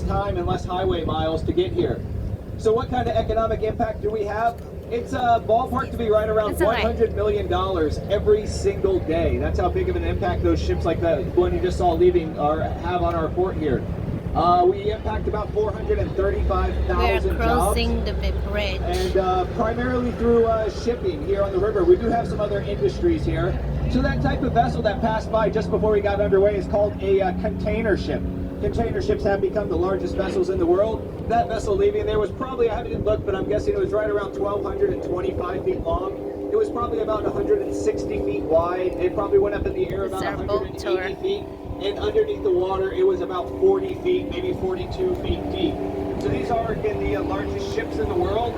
time and less highway miles to get here. So what kind of economic impact do we have? It's a ballpark to be right around $100 million every single day. That's how big of an impact those ships like the one you just saw leaving have on our port here. We impact about 435,000 jobs. We're crossing the bridge. And primarily through shipping here on the river. We do have some other industries here. So that type of vessel that passed by just before we got underway is called a container ship. Container ships have become the largest vessels in the world. That vessel leaving there was probably, I haven't looked, but I'm guessing it was right around 1,225 feet long. It was probably about 160 feet wide. It probably went up in the air about 180 feet. And underneath the water, it was about 40 feet, maybe 42 feet deep. So these are, again, the largest ships in the world.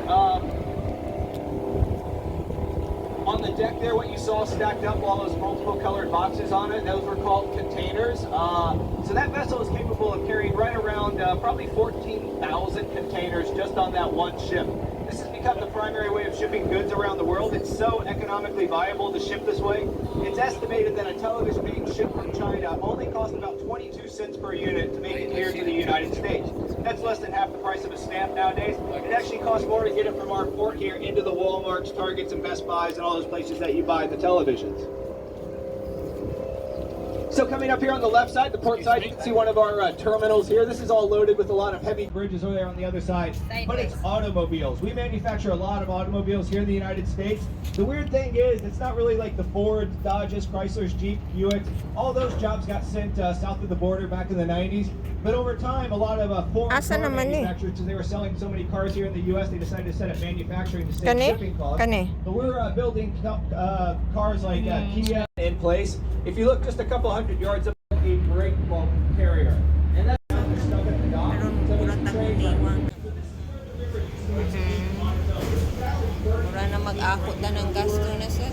On the deck there, what you saw stacked up, all those multiple colored boxes on it, those were called containers. So that vessel is capable of carrying right around probably 14,000 containers just on that one ship. This has become the primary way of shipping goods around the world. It's so economically viable to ship this way. It's estimated that a television being shipped from China only costs about 22 cents per unit to make it here to the United States. That's less than half the price of a stamp nowadays. It actually costs more to get it from our port here into the Walmarts, Targets, and Best Buys and all those places that you buy the televisions. So coming up here on the left side, the port side, you can see one of our terminals here. This is all loaded with a lot of heavy bridges over there on the other side, but it's automobiles. We manufacture a lot of automobiles here in the United States. The weird thing is, it's not really like the Fords, Dodges, Chryslers, Jeep, Buick. All those jobs got sent south of the border back in the 90s. But over time, a lot of foreign car manufacturers, since they were selling so many cars here in the U.S., they decided to set up manufacturing to save shipping costs. So we're building cars like Kia in place. If you look just a couple hundred yards up, a break bulk carrier. And that's stuck at the dock. Mura na mag-akot na ng gasto na sir.